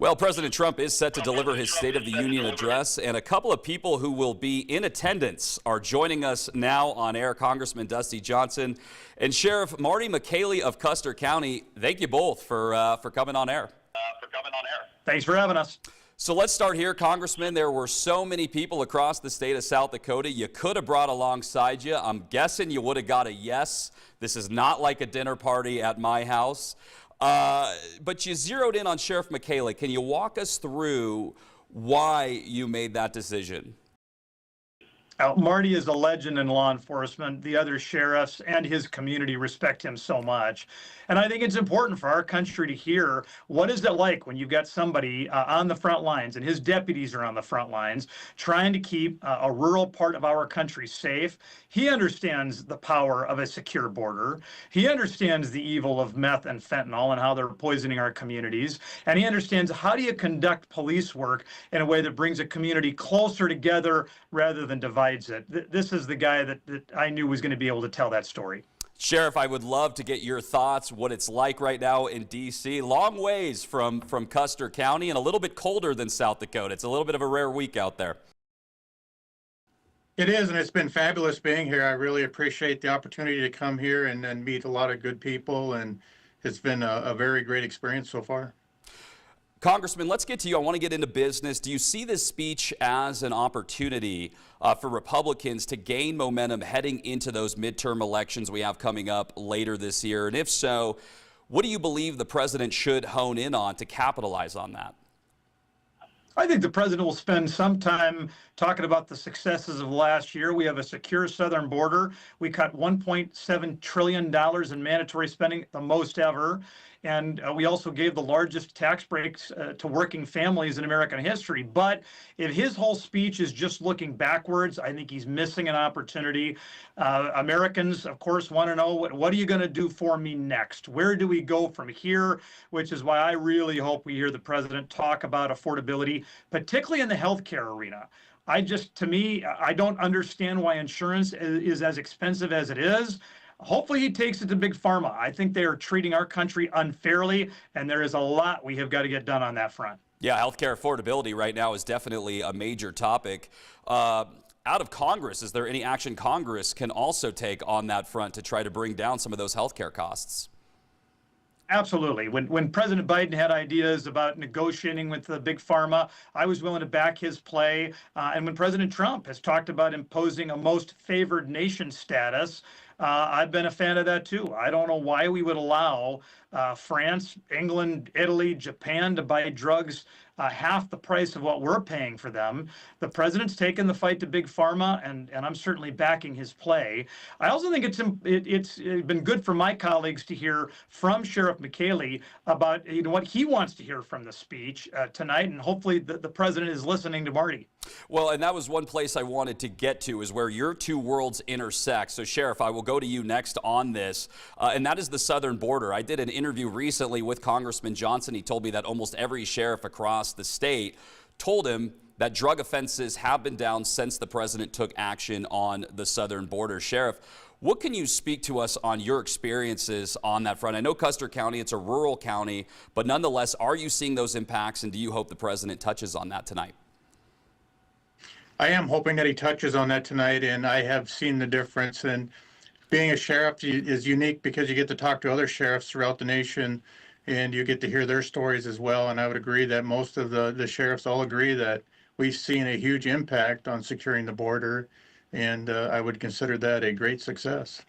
Well, President Trump is set to deliver his State of the Union address, and a couple of people who will be in attendance are joining us now on air. Congressman Dusty Johnson and Sheriff Marty Mechaley of Custer County. Thank you both for coming on air. Thanks for having us. So let's start here, Congressman. There were so many people across the state of South Dakota you could have brought alongside you. I'm guessing you would have got a yes. This is not like a dinner party at my house. But you zeroed in on Sheriff Mechaley. Can you walk us through why you made that decision? Marty is a legend in law enforcement. The other sheriffs and his community respect him so much. And I think it's important for our country to hear, what is it like when you've got somebody on the front lines, and his deputies are on the front lines, trying to keep a rural part of our country safe. He understands the power of a secure border. He understands the evil of meth and fentanyl and how they're poisoning our communities. And he understands, how do you conduct police work in a way that brings a community closer together rather than divides it. This is the guy that I knew was going to be able to tell that story. Sheriff, I would love to get your thoughts, what it's like right now in D.C. Long ways from Custer County and a little bit colder than South Dakota. It's a little bit of a rare week out there. It is, and it's been fabulous being here. I really appreciate the opportunity to come here and meet a lot of good people, and it's been a very great experience so far. Congressman, let's get to you. I want to get into business. Do you see this speech as an opportunity for Republicans to gain momentum heading into those midterm elections we have coming up later this year? And if so, what do you believe the president should hone in on to capitalize on that? I think the president will spend some time talking about the successes of last year. We have a secure southern border. We cut $1.7 trillion in mandatory spending, the most ever. And we also gave the largest tax breaks to working families in American history. But if his whole speech is just looking backwards, I think he's missing an opportunity. Americans, of course, want to know, what are you going to do for me next? Where do we go from here? Which is why I really hope we hear the president talk about affordability, particularly in the healthcare arena. To me, I don't understand why insurance is as expensive as it is. Hopefully he takes it to Big Pharma. I think they are treating our country unfairly, and there is a lot we have got to get done on that front. Yeah, healthcare affordability right now is definitely a major topic. Out of Congress, is there any action Congress can also take on that front to try to bring down some of those healthcare costs? Absolutely. When President Biden had ideas about negotiating with the Big Pharma, I was willing to back his play. And when President Trump has talked about imposing a most favored nation status, I've been a fan of that too. I don't know why we would allow France, England, Italy, Japan to buy drugs half the price of what we're paying for them. The president's taken the fight to Big Pharma, and I'm certainly backing his play. I also think it's been good for my colleagues to hear from Sheriff Mechaley about what he wants to hear from the speech tonight, and hopefully the president is listening to Marty. Well, and that was one place I wanted to get to, is where your two worlds intersect. So, Sheriff, I will go to you next on this, and that is the southern border. I did an interview recently with Congressman Johnson. He told me that almost every sheriff across the state told him that drug offenses have been down since the president took action on the southern border. Sheriff, what can you speak to us on your experiences on that front? I know Custer County, it's a rural county, but nonetheless, are you seeing those impacts, and do you hope the president touches on that tonight? I am hoping that he touches on that tonight, and I have seen the difference. And being a sheriff is unique because you get to talk to other sheriffs throughout the nation, and you get to hear their stories as well. And I would agree that most of the sheriffs all agree that we've seen a huge impact on securing the border, and I would consider that a great success.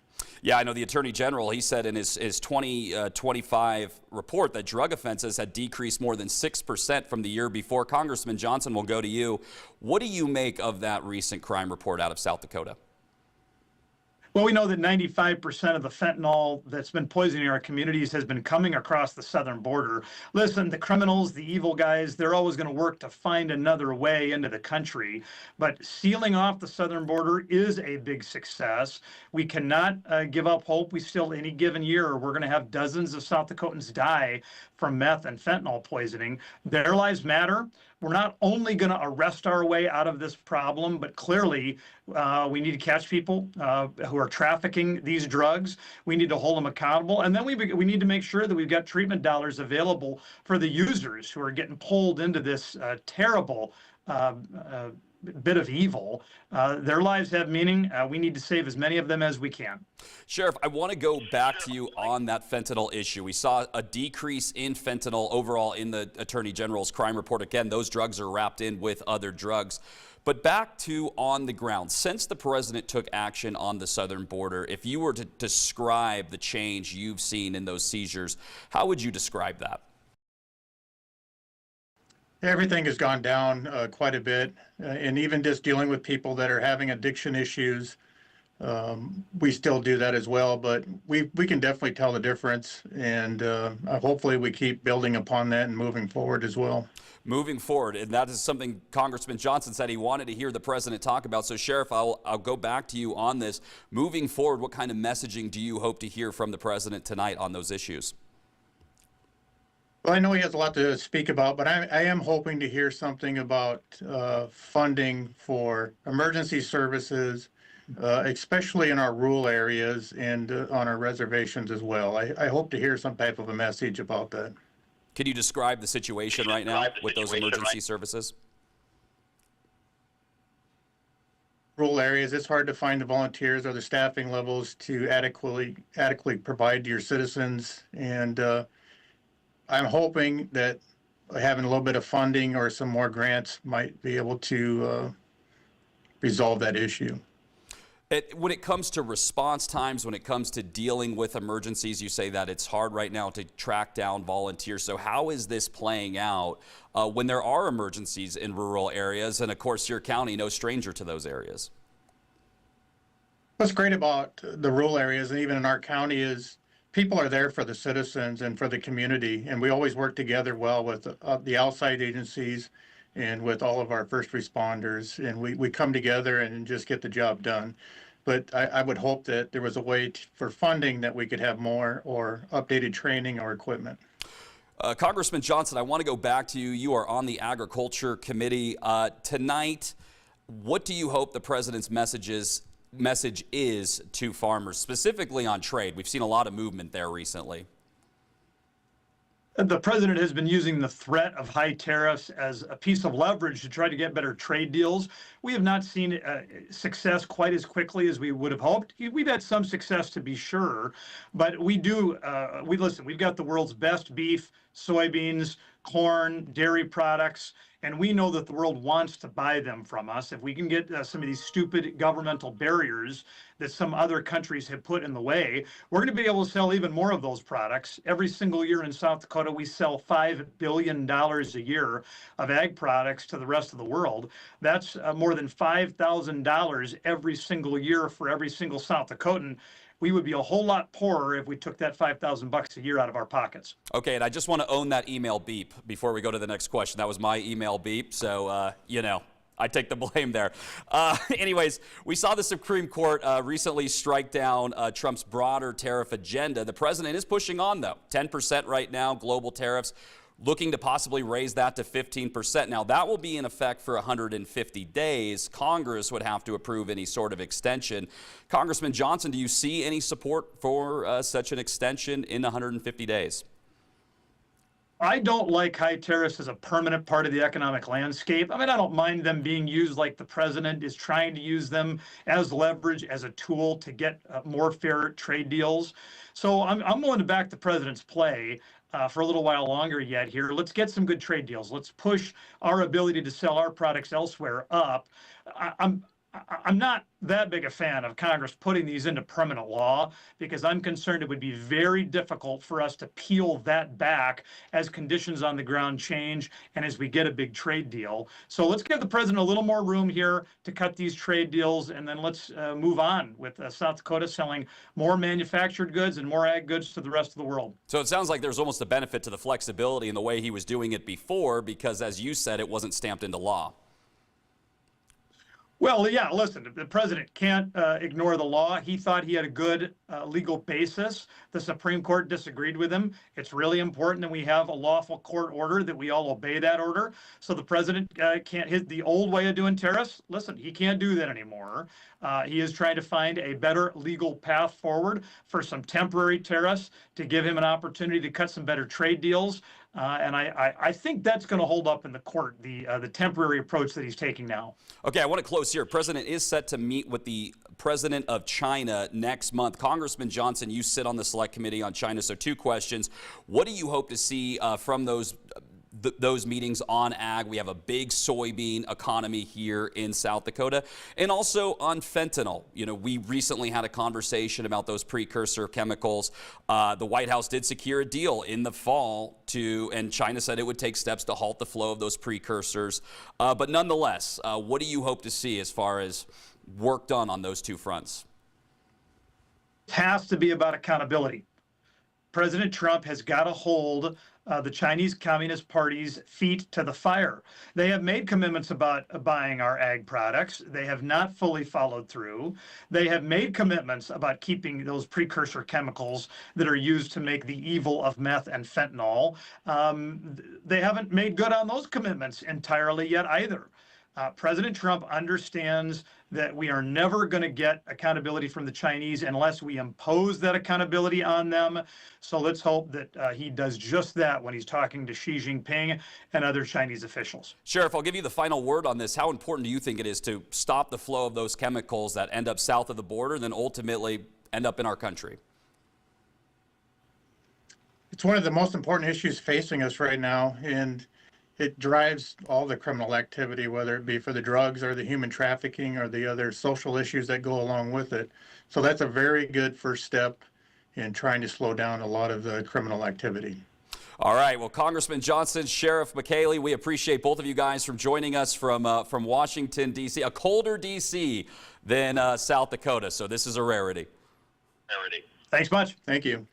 Yeah, I know the Attorney General, he said in his 2025 report that drug offenses had decreased more than 6% from the year before. Congressman Johnson, will go to you. What do you make of that recent crime report out of South Dakota? Well, we know that 95% of the fentanyl that's been poisoning our communities has been coming across the southern border. Listen, the criminals, the evil guys, they're always going to work to find another way into the country. But sealing off the southern border is a big success. We cannot give up hope. We still, any given year, we're going to have dozens of South Dakotans die from meth and fentanyl poisoning. Their lives matter. We're not only going to arrest our way out of this problem, but clearly we need to catch people who are trafficking these drugs. We need to hold them accountable. And then we need to make sure that we've got treatment dollars available for the users who are getting pulled into this terrible bit of evil. Their lives have meaning. We need to save as many of them as we can. Sheriff, I want to go back to you on that fentanyl issue. We saw a decrease in fentanyl overall in the Attorney General's crime report. Again, those drugs are wrapped in with other drugs. But back to on the ground, since the president took action on the southern border, if you were to describe the change you've seen in those seizures, how would you describe that? Everything has gone down quite a bit, and even just dealing with people that are having addiction issues, we still do that as well, but we can definitely tell the difference, and hopefully we keep building upon that and moving forward as well. Moving forward, and that is something Congressman Johnson said he wanted to hear the president talk about. So, Sheriff, I'll go back to you on this. Moving forward, what kind of messaging do you hope to hear from the president tonight on those issues? Well, I know he has a lot to speak about, but I am hoping to hear something about funding for emergency services, especially in our rural areas and on our reservations as well. I hope to hear some type of a message about that. Can you describe the situation right now with those emergency services? Rural areas, it's hard to find the volunteers or the staffing levels to adequately provide to your citizens, and I'm hoping that having a little bit of funding or some more grants might be able to resolve that issue. When it comes to response times, when it comes to dealing with emergencies, you say that it's hard right now to track down volunteers. So how is this playing out when there are emergencies in rural areas? And of course, your county, no stranger to those areas. What's great about the rural areas and even in our county is people are there for the citizens and for the community. And we always work together well with the outside agencies and with all of our first responders. And we come together and just get the job done. But I would hope that there was a way for funding that we could have more or updated training or equipment. Congressman Johnson, I want to go back to you. You are on the Agriculture Committee. Tonight, what do you hope the president's message is to farmers, specifically on trade? We've seen a lot of movement there recently. The president has been using the threat of high tariffs as a piece of leverage to try to get better trade deals. We have not seen success quite as quickly as we would have hoped. We've had some success, to be sure, but listen, we've got the world's best beef, soybeans, corn, dairy products, and we know that the world wants to buy them from us. If we can get some of these stupid governmental barriers that some other countries have put in the way, we're going to be able to sell even more of those products. Every single year in South Dakota, we sell $5 billion a year of ag products to the rest of the world. That's more than $5,000 every single year for every single South Dakotan. We would be a whole lot poorer if we took that $5,000 a year out of our pockets. Okay, and I just want to own that email beep before we go to the next question. That was my email beep, so, you know, I take the blame there. Anyways, we saw the Supreme Court recently strike down Trump's broader tariff agenda. The president is pushing on, though. 10% right now, global tariffs, looking to possibly raise that to 15%. Now, that will be in effect for 150 days. Congress would have to approve any sort of extension. Congressman Johnson, do you see any support for such an extension in 150 days? I don't like high tariffs as a permanent part of the economic landscape. I mean, I don't mind them being used like the president is trying to use them as leverage, as a tool to get more fair trade deals. So I'm willing to back the president's play for a little while longer yet here. Let's get some good trade deals. Let's push our ability to sell our products elsewhere up. I'm not that big a fan of Congress putting these into permanent law because I'm concerned it would be very difficult for us to peel that back as conditions on the ground change and as we get a big trade deal. So let's give the president a little more room here to cut these trade deals, and then let's move on with South Dakota selling more manufactured goods and more ag goods to the rest of the world. So it sounds like there's almost a benefit to the flexibility in the way he was doing it before because, as you said, it wasn't stamped into law. Well, yeah, listen, the president can't ignore the law. He thought he had a good legal basis. The Supreme Court disagreed with him. It's really important that we have a lawful court order, that we all obey that order. So the president can't hit the old way of doing tariffs. Listen, he can't do that anymore. He is trying to find a better legal path forward for some temporary tariffs to give him an opportunity to cut some better trade deals. And I think that's going to hold up in the court, the temporary approach that he's taking now. Okay, I want to close here. President is set to meet with the president of China next month. Congressman Johnson, you sit on the select committee on China, so two questions. What do you hope to see from those meetings on ag? We have a big soybean economy here in South Dakota, and also on fentanyl. You know, we recently had a conversation about those precursor chemicals. The White House did secure a deal in the fall and China said it would take steps to halt the flow of those precursors. But nonetheless, what do you hope to see as far as work done on those two fronts? It has to be about accountability. President Trump has got to hold the Chinese Communist Party's feet to the fire. They have made commitments about buying our ag products. They have not fully followed through. They have made commitments about keeping those precursor chemicals that are used to make the evil of meth and fentanyl. They haven't made good on those commitments entirely yet either. President Trump understands that we are never going to get accountability from the Chinese unless we impose that accountability on them. So let's hope that he does just that when he's talking to Xi Jinping and other Chinese officials. Sheriff, I'll give you the final word on this. How important do you think it is to stop the flow of those chemicals that end up south of the border and then ultimately end up in our country? It's one of the most important issues facing us right now, and it drives all the criminal activity, whether it be for the drugs or the human trafficking or the other social issues that go along with it. So that's a very good first step in trying to slow down a lot of the criminal activity. All right. Well, Congressman Johnson, Sheriff Mechaley, we appreciate both of you guys from joining us from Washington, D.C., a colder D.C. than South Dakota. So this is a rarity. Thanks much. Thank you.